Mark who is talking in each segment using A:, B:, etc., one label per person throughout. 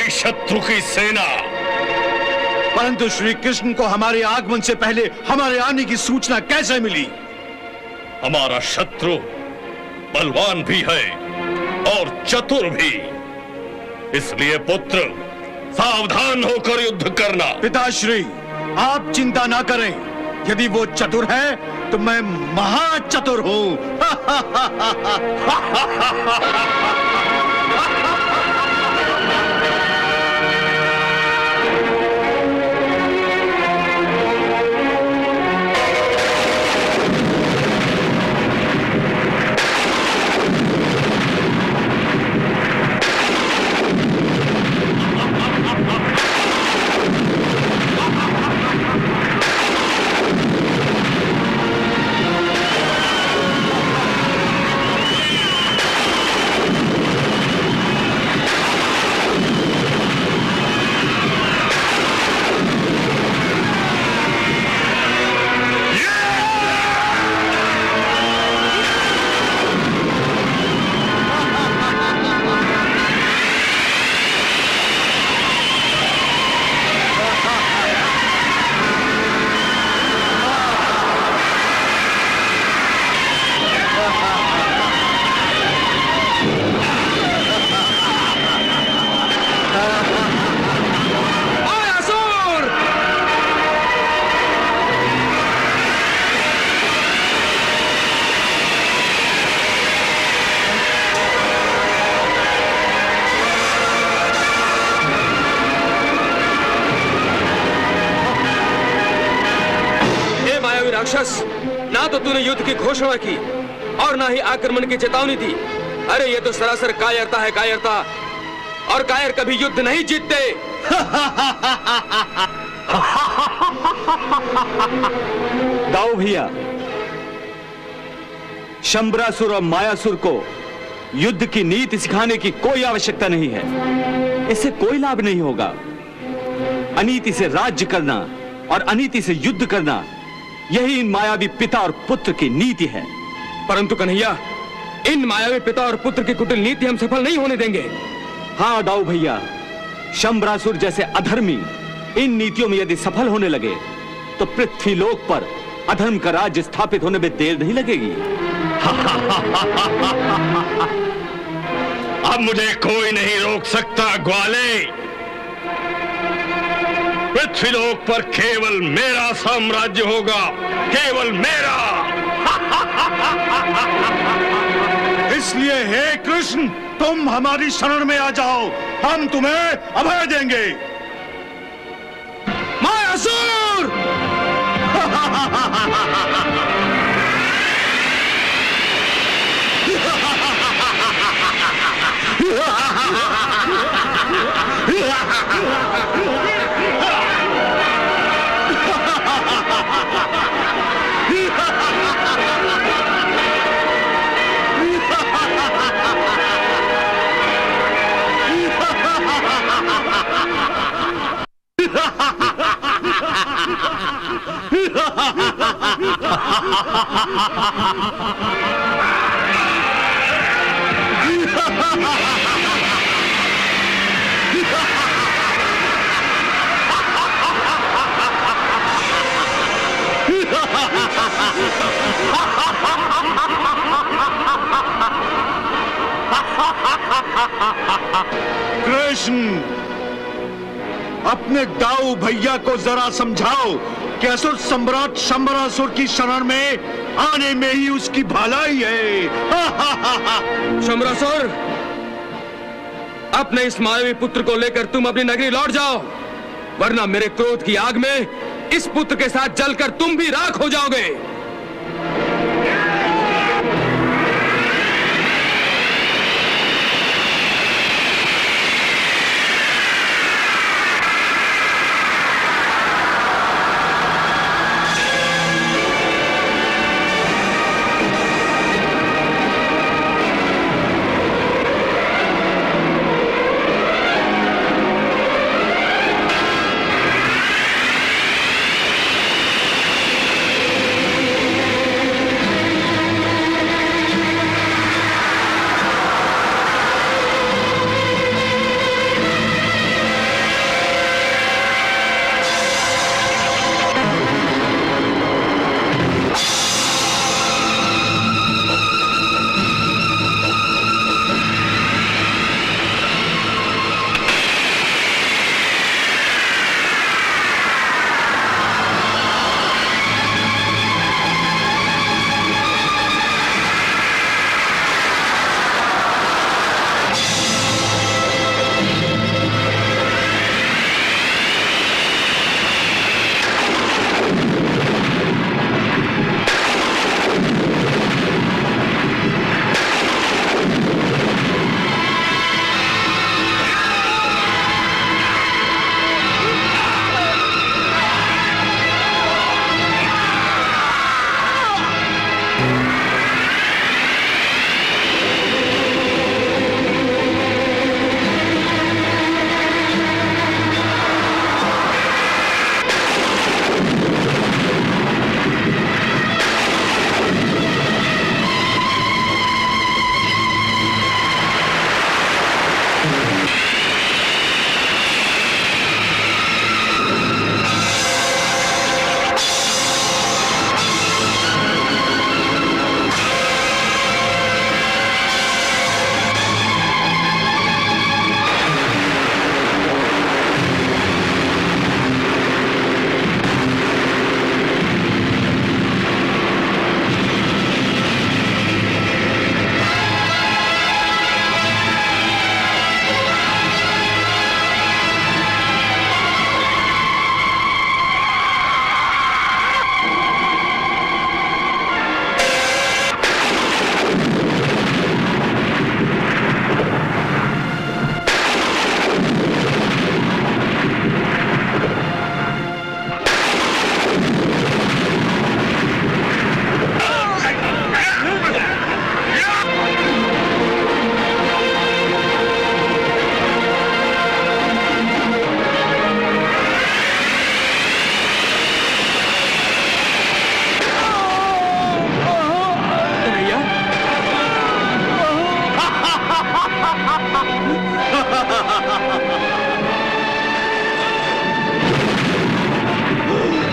A: थी शत्रु की सेना।
B: परंतु श्री कृष्ण को हमारे आगमन से पहले हमारे आने की सूचना कैसे मिली?
A: हमारा शत्रु बलवान भी है और चतुर भी, इसलिए पुत्र सावधान होकर युद्ध करना।
B: पिताश्री, आप चिंता ना करें। यदि वो चतुर है तो मैं महाचतुर हूं।
C: ना तो तूने युद्ध की घोषणा की और ना ही आक्रमण की चेतावनी दी। अरे ये तो सरासर कायरता है, कायरता। और कायर कभी युद्ध नहीं जीतते।
D: दाऊ भैया, शंबरासुर और मायासुर को युद्ध की नीति सिखाने की कोई आवश्यकता नहीं है। इससे कोई लाभ नहीं होगा। अनीति से राज्य करना और अनीति से युद्ध करना, यही इन मायावी पिता और पुत्र की नीति है।
C: परंतु कन्हैया, इन मायावी पिता और पुत्र की कुटिल नीति हम सफल नहीं होने देंगे।
D: हाँ दाऊ भैया, शंबरासुर जैसे अधर्मी इन नीतियों में यदि सफल होने लगे तो पृथ्वीलोक पर अधर्म का राज्य स्थापित होने में देर नहीं लगेगी।
A: अब मुझे कोई नहीं रोक सकता ग्वाले। पृथ्वीलोक पर केवल मेरा साम्राज्य होगा, केवल मेरा।
B: इसलिए हे कृष्ण, तुम हमारी शरण में आ जाओ, हम तुम्हें अभय देंगे।
C: मायासुर!
B: कृष्ण, अपने दाऊ भैया को जरा समझाओ कि असुर सम्राट शंबरासुर की शरण में आने में ही उसकी भलाई है।
C: शंबरासुर, अपने इस मायावी पुत्र को लेकर तुम अपनी नगरी लौट जाओ, वरना मेरे क्रोध की आग में इस पुत्र के साथ जलकर तुम भी राख हो जाओगे।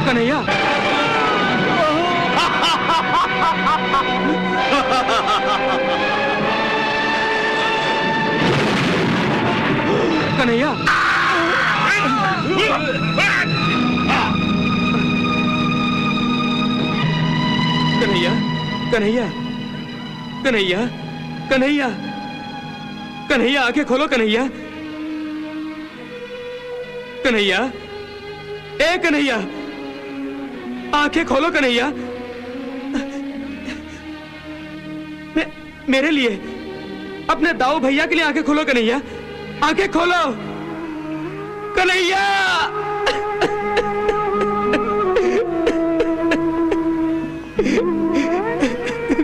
C: कन्हैया, कन्हैया, कन्हैया, कन्हैया, कन्हैया, कन्हैया, कन्हैया, आंखें खोलो कन्हैया, कन्हैया, ए कन्हैया, आंखें खोलो कन्हैया, मेरे लिए, अपने दाऊ भैया के लिए आंखें खोलो कन्हैया, आंखें खोलो कन्हैया।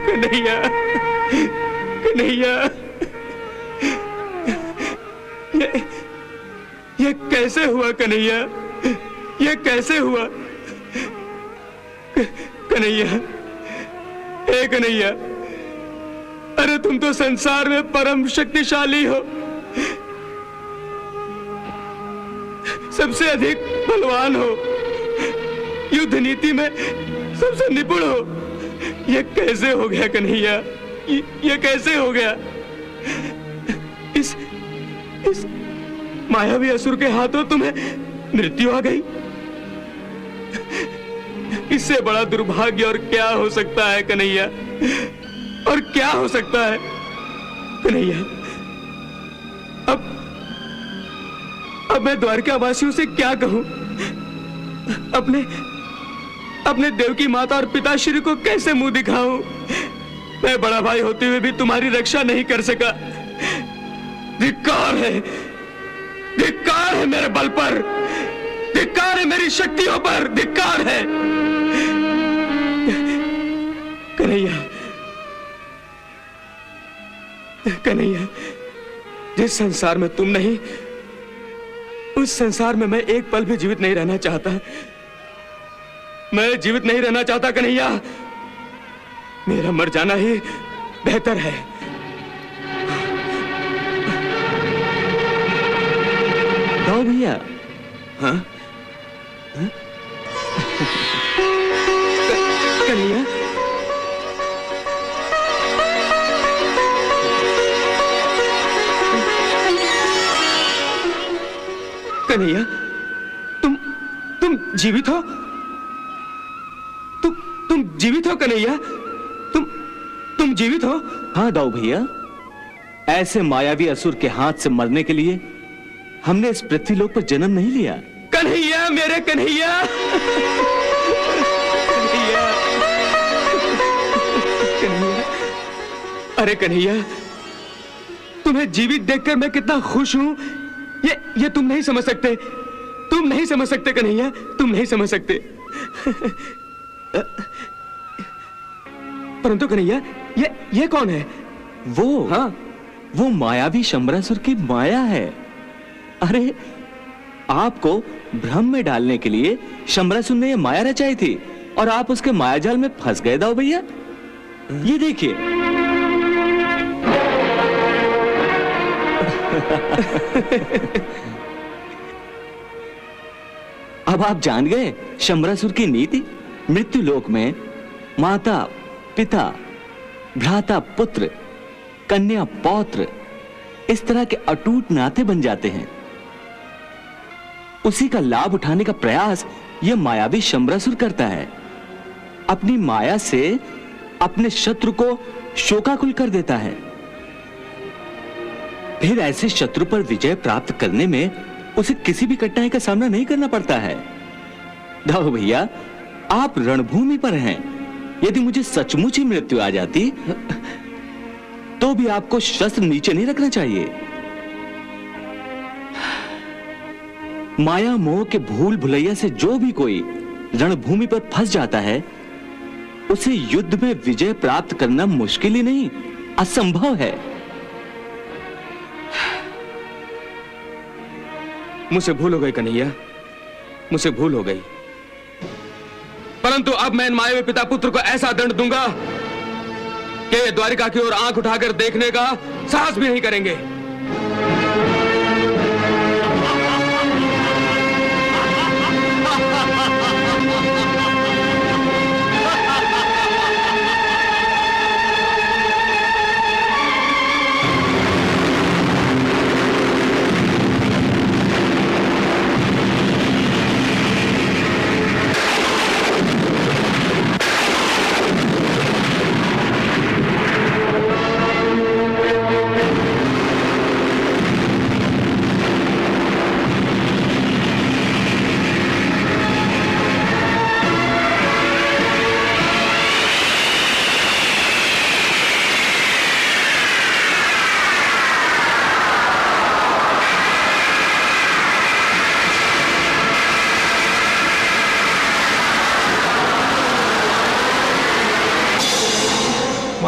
C: कन्हैया, कन्हैया, ये कैसे हुआ कन्हैया, ये कैसे हुआ कन्हैया, ए कन्हैया, अरे तुम तो संसार में परम शक्तिशाली हो, सबसे अधिक बलवान हो, युद्ध नीति में सबसे निपुण हो, ये कैसे हो गया कन्हैया, ये कैसे हो गया? इस मायावी असुर के हाथों तुम्हें मृत्यु आ गई। इससे बड़ा दुर्भाग्य और क्या हो सकता है कन्हैया, और क्या हो सकता है कन्हैया? अब मैं द्वारका वासियों से क्या कहूं? अपने देवकी माता और पिताश्री को कैसे मुंह दिखाऊं? मैं बड़ा भाई होते हुए भी तुम्हारी रक्षा नहीं कर सका। धिक्कार है मेरे बल पर, धिक्कार है मेरी शक्तियों पर, धिक्कार है कन्हैया, कन्हैया, जिस संसार में तुम नहीं, उस संसार में मैं एक पल भी जीवित नहीं रहना चाहता। मैं जीवित नहीं रहना चाहता कन्हैया, मेरा मर जाना ही बेहतर है।
D: दाऊ भैया,
C: हाँ? कन्हैया, कन्हैया, तुम जीवित हो? तुम जीवित हो कन्हैया? तुम जीवित हो?
D: हाँ दाऊ भैया, ऐसे मायावी असुर के हाथ से मरने के लिए हमने इस पृथ्वीलोक पर जन्म नहीं लिया।
C: कन्हैया, मेरे कन्हैया, कन्हैया, कन्हैया, अरे कन्हैया, तुम्हें जीवित देखकर मैं कितना खुश हूं, ये तुम नहीं समझ सकते, तुम नहीं समझ सकते कन्हैया, तुम नहीं समझ सकते। परंतु कन्हैया, ये कौन है?
D: वो,
C: हाँ,
D: वो मायावी शंबरासुर की माया है। अरे आपको भ्रम में डालने के लिए शंबरासुर ने ये माया रचाई थी और आप उसके मायाजाल में फंस गए दाऊ भैया। ये देखिए। अब आप जान गए शंबरासुर की नीति। मृत्यु लोक में माता पिता, भ्राता पुत्र, कन्या पौत्र, इस तरह के अटूट नाते बन जाते हैं। उसी का लाभ उठाने का प्रयास यह मायावी शंबरासुर करता है। अपनी माया से अपने शत्रु को शोकाकुल कर देता है। फिर ऐसे शत्रु पर विजय प्राप्त करने में उसे किसी भी कठिनाई का सामना नहीं करना पड़ता है। दाऊ भैया, आप रणभूमि पर हैं। यदि मुझे सचमुच ही मृत्यु आ जाती तो भी आपको शस्त्र नीचे नहीं रखना चाहिए। माया मोह के भूल भुलैया से जो भी कोई रणभूमि पर फंस जाता है, उसे युद्ध में विजय प्राप्त करना मुश्किल ही नहीं, असंभव है।
C: मुझसे भूल हो गई कन्हैया, मुझसे भूल हो गई। परंतु अब मैं इन मायावी पिता पुत्र को ऐसा दंड दूंगा कि ये द्वारिका की ओर आंख उठाकर देखने का साहस भी नहीं करेंगे।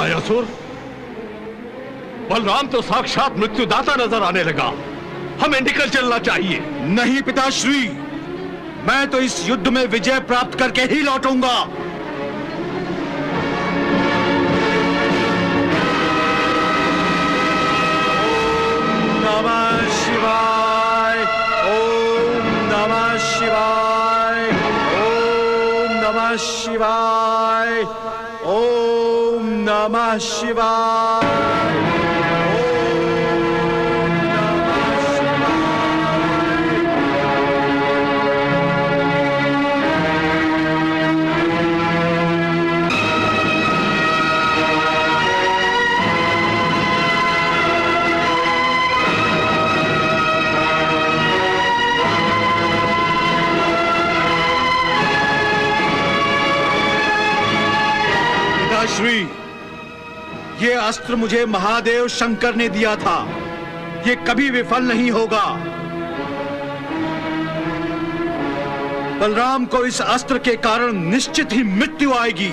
A: मायासुर, बलराम तो साक्षात मृत्युदाता नजर आने लगा। हमें निकल चलना चाहिए।
B: नहीं पिताश्री, मैं तो इस युद्ध में विजय प्राप्त करके ही लौटूंगा। नमः शिवाय, ओम नमः शिवाय, ओम नमः शिवाय, ओम नमः शिवाय। श्री, ये अस्त्र मुझे महादेव शंकर ने दिया था। ये कभी विफल नहीं होगा। बलराम को इस अस्त्र के कारण निश्चित ही मृत्यु आएगी।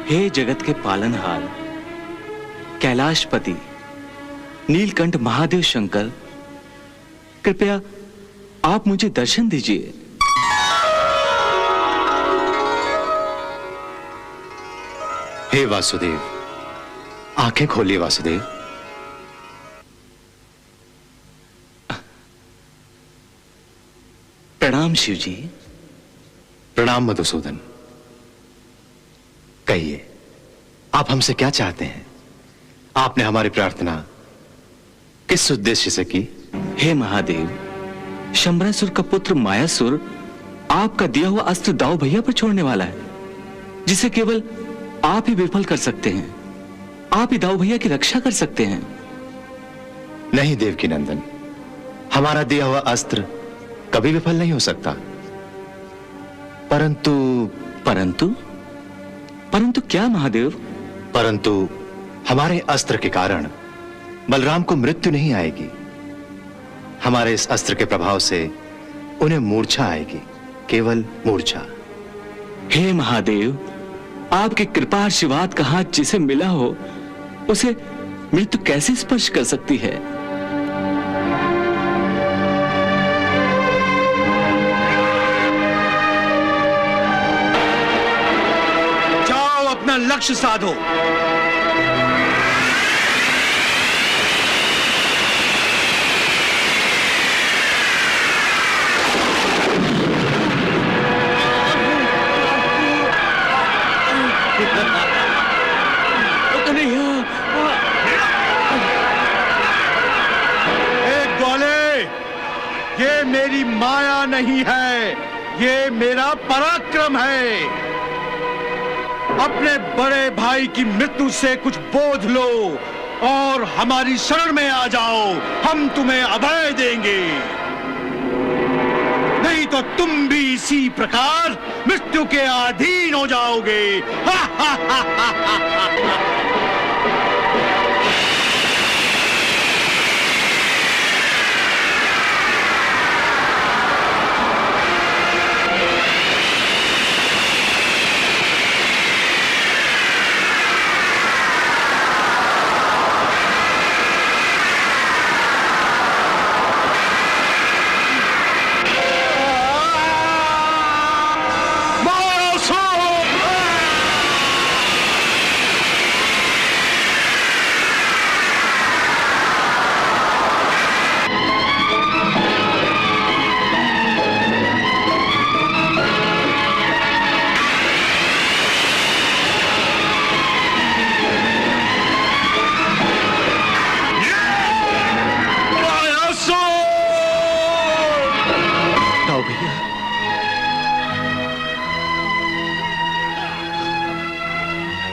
D: हे जगत के पालनहार, कैलाशपति, नीलकंठ महादेव शंकर, कृपया आप मुझे दर्शन दीजिए।
E: हे वासुदेव, आंखें खोलिए वासुदेव।
D: प्रणाम शिव जी।
E: प्रणाम मधुसूदन। कहिए, आप हमसे क्या चाहते हैं? आपने हमारी प्रार्थना किस उद्देश्य से की?
D: हे महादेव, शंबरासुर का पुत्र मायासुर आपका दिया हुआ अस्त्र दाऊ भैया पर छोड़ने वाला है, जिसे केवल आप ही विफल कर सकते हैं। आप ही दाऊ भैया की रक्षा कर सकते हैं।
E: नहीं देवकी नंदन, हमारा दिया हुआ अस्त्र कभी विफल नहीं हो सकता। परंतु
D: परंतु परंतु क्या महादेव?
E: परंतु हमारे अस्त्र के कारण बलराम को मृत्यु नहीं आएगी। हमारे इस अस्त्र के प्रभाव से उन्हें मूर्छा आएगी, केवल मूर्छा।
D: हे महादेव, आपके कृपा आशीर्वाद का हाथ जिसे मिला हो, उसे मृत्यु कैसे स्पर्श कर सकती है?
B: जाओ, अपना लक्ष्य साधो। ये मेरी माया नहीं है, ये मेरा पराक्रम है। अपने बड़े भाई की मृत्यु से कुछ बोध लो और हमारी शरण में आ जाओ। हम तुम्हें अभय देंगे, नहीं तो तुम भी इसी प्रकार मृत्यु के अधीन हो जाओगे। हा हा हा हा हा हा।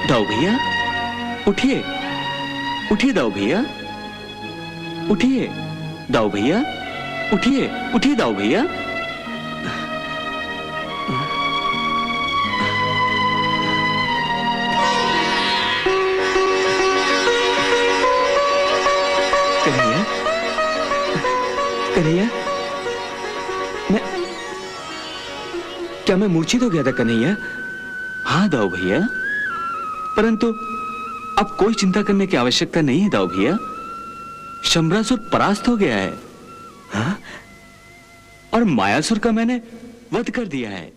D: दाऊ भैया, उठिए, उठिए दाऊ भैया, उठिए दाऊ भैया, उठिए, उठिए दाऊ भैया। कन्हैया, कन्हैया,
C: क्या मैं मूर्छित हो गया था कन्हैया?
D: हाँ दाऊ भैया, परंतु अब कोई चिंता करने की आवश्यकता नहीं है दाऊ भैया। शंबरासुर परास्त हो गया है। हाँ? और मायासुर का मैंने वध कर दिया है।